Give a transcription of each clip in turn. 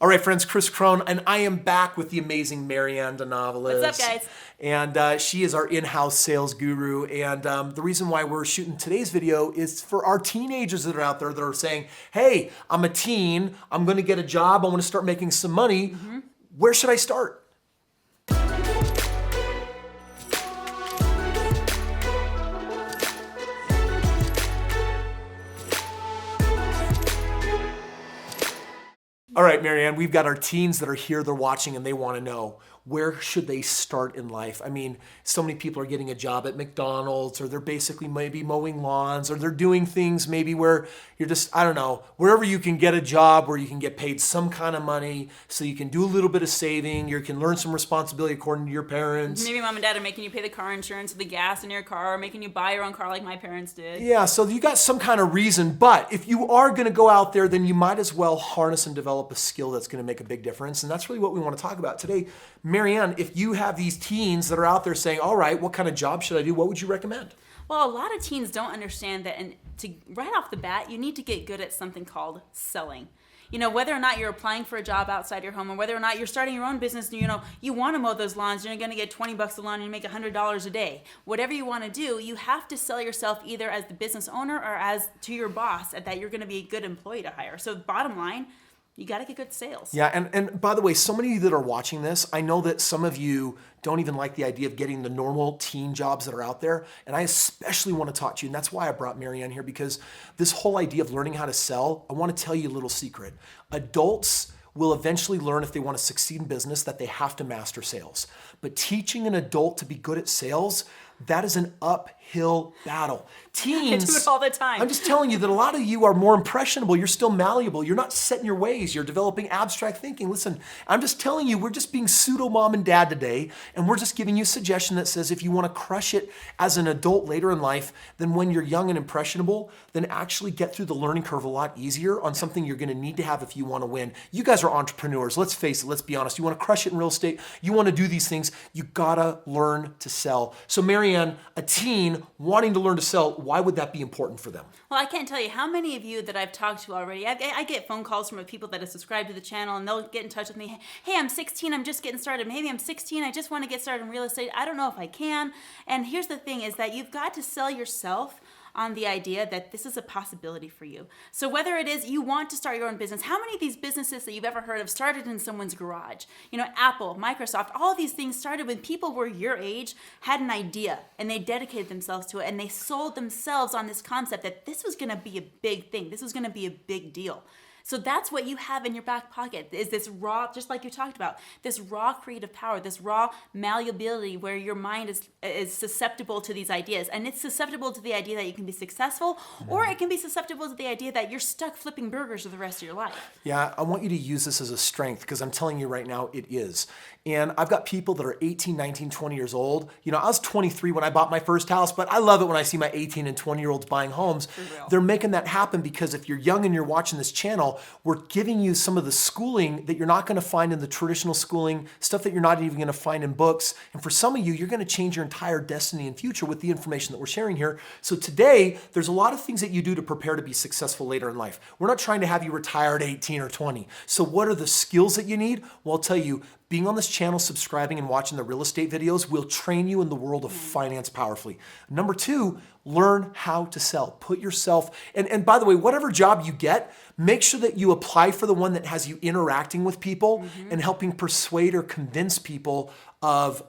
All right, friends, Kris Krohn, and I am back with the amazing Marianne, the novelist. What's up, guys? And she is our in-house sales guru. And the reason why we're shooting today's video is for our teenagers that are out there that are saying, hey, I'm a teen, I'm gonna get a job, I wanna start making some money. Where should I start? All right, Marianne, we've got our teens that are here, they're watching, and they want to know, where should they start in life? I mean, so many people are getting a job at McDonald's, or they're basically maybe mowing lawns, or they're doing things maybe where you're just, I don't know, wherever you can get a job where you can get paid some kind of money so you can do a little bit of saving, you can learn some responsibility according to your parents. Maybe mom and dad are making you pay the car insurance or the gas in your car, or making you buy your own car like my parents did. Yeah, so you got some kind of reason, but if you are gonna go out there, then you might as well harness and develop a skill that's gonna make a big difference, and that's really what we wanna talk about today. Marianne, if you have these teens that are out there saying, all right, what kind of job should I do? What would you recommend? Well, a lot of teens don't understand that, and right off the bat, you need to get good at something called selling. You know, whether or not you're applying for a job outside your home, or whether or not you're starting your own business, you want to mow those lawns, you're going to get $20 a lawn and you make $100 a day. Whatever you want to do, you have to sell yourself either as the business owner or as to your boss that you're going to be a good employee to hire. So bottom line, you got to get good sales. Yeah, and by the way, so many of you that are watching this, I know that some of you don't even like the idea of getting the normal teen jobs that are out there, and I especially want to talk to you, and that's why I brought Marianne here, because this whole idea of learning how to sell, I want to tell you a little secret. Adults will eventually learn, if they want to succeed in business, that they have to master sales. But teaching an adult to be good at sales, that is an uphill battle. Teens, I do it all the time. I'm just telling you that a lot of you are more impressionable. You're still malleable. You're not set in your ways. You're developing abstract thinking. Listen, I'm just telling you, we're just being pseudo mom and dad today, and we're just giving you a suggestion that says if you want to crush it as an adult later in life, then when you're young and impressionable, then actually get through the learning curve a lot easier on something you're going to need to have if you want to win. You guys are entrepreneurs. Let's face it. Let's be honest. You want to crush it in real estate. You want to do these things. You gotta learn to sell. So Marianne, a teen wanting to learn to sell, why would that be important for them? Well, I can't tell you how many of you that I've talked to already. I get phone calls from people that have subscribed to the channel, and they'll get in touch with me. Hey, I'm 16, I'm just getting started. Maybe I'm 16, I just want to get started in real estate. I don't know if I can. And here's the thing is that you've got to sell yourself on the idea that this is a possibility for you. So whether it is you want to start your own business, how many of these businesses that you've ever heard of started in someone's garage? You know, Apple, Microsoft, all of these things started when people were your age, had an idea, and they dedicated themselves to it, and they sold themselves on this concept that this was gonna be a big thing, this was gonna be a big deal. So that's what you have in your back pocket, is this raw, just like you talked about, this raw creative power, this raw malleability where your mind is susceptible to these ideas. And it's susceptible to the idea that you can be successful, or it can be susceptible to the idea that you're stuck flipping burgers for the rest of your life. Yeah, I want you to use this as a strength, because I'm telling you right now, it is. And I've got people that are 18, 19, 20 years old. You know, I was 23 when I bought my first house, but I love it when I see my 18 and 20-year-olds buying homes. They're making that happen because if you're young and you're watching this channel, we're giving you some of the schooling that you're not going to find in the traditional schooling, stuff that you're not even going to find in books. And for some of you, you're going to change your entire destiny and future with the information that we're sharing here. So today, there's a lot of things that you do to prepare to be successful later in life. We're not trying to have you retire at 18 or 20. So what are the skills that you need? Well, I'll tell you, being on this channel, subscribing and watching the real estate videos will train you in the world of finance powerfully. Number two, learn how to sell. Put yourself, and by the way, whatever job you get, make sure that you apply for the one that has you interacting with people and helping persuade or convince people of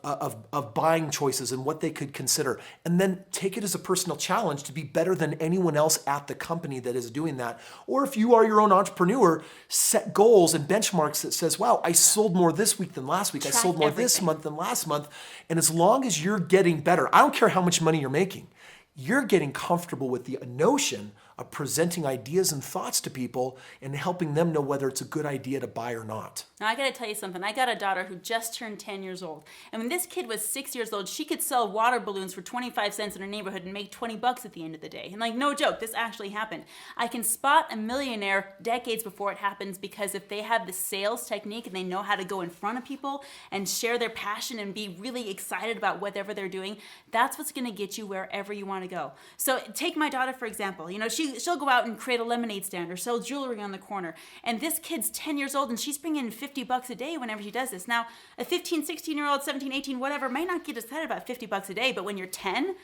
buying choices and what they could consider. And then take it as a personal challenge to be better than anyone else at the company that is doing that. Or if you are your own entrepreneur, set goals and benchmarks that says, wow, I sold more this week than last week. I sold more this month than last month. And as long as you're getting better, I don't care how much money you're making, you're getting comfortable with the notion of presenting ideas and thoughts to people and helping them know whether it's a good idea to buy or not. Now, I gotta tell you something. I got a daughter who just turned 10 years old. And when this kid was 6 years old, she could sell water balloons for 25 cents in her neighborhood and make 20 bucks at the end of the day. And like, no joke, this actually happened. I can spot a millionaire decades before it happens, because if they have the sales technique and they know how to go in front of people and share their passion and be really excited about whatever they're doing, that's what's gonna get you wherever you wanna go. So take my daughter, for example. You know, she's she'll go out and create a lemonade stand or sell jewelry on the corner. And this kid's 10 years old and she's bringing in $50 a day whenever she does this. Now, a 15, 16-year-old, 17, 18, whatever, might not get excited about $50 a day, but when you're 10,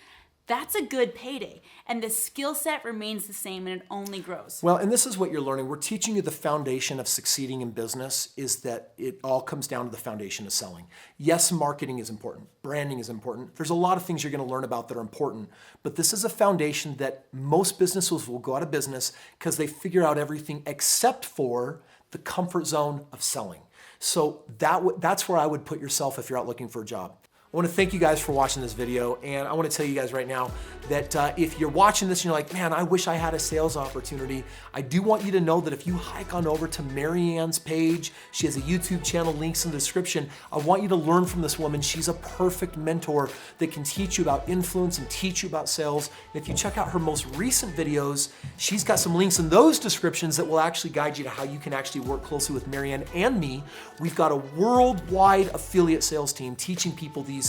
that's a good payday. And the skill set remains the same and it only grows. Well, and this is what you're learning. We're teaching you the foundation of succeeding in business is that it all comes down to the foundation of selling. Yes, marketing is important. Branding is important. There's a lot of things you're going to learn about that are important, but this is a foundation that most businesses will go out of business because they figure out everything except for the comfort zone of selling. So that's where I would put yourself if you're out looking for a job. I want to thank you guys for watching this video, and I want to tell you guys right now that if you're watching this and you're like, man, I wish I had a sales opportunity, I do want you to know that if you hike on over to Marianne's page, she has a YouTube channel, links in the description. I want you to learn from this woman. She's a perfect mentor that can teach you about influence and teach you about sales. And if you check out her most recent videos, she's got some links in those descriptions that will actually guide you to how you can actually work closely with Marianne and me. We've got a worldwide affiliate sales team teaching people these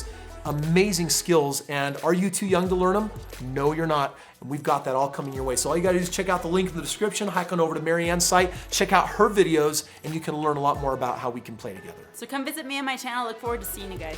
amazing skills, and are you too young to learn them? No, you're not, and we've got that all coming your way. So all you gotta do is check out the link in the description, hike on over to Marianne's site, check out her videos, and you can learn a lot more about how we can play together. So come visit me on my channel. Look forward to seeing you guys.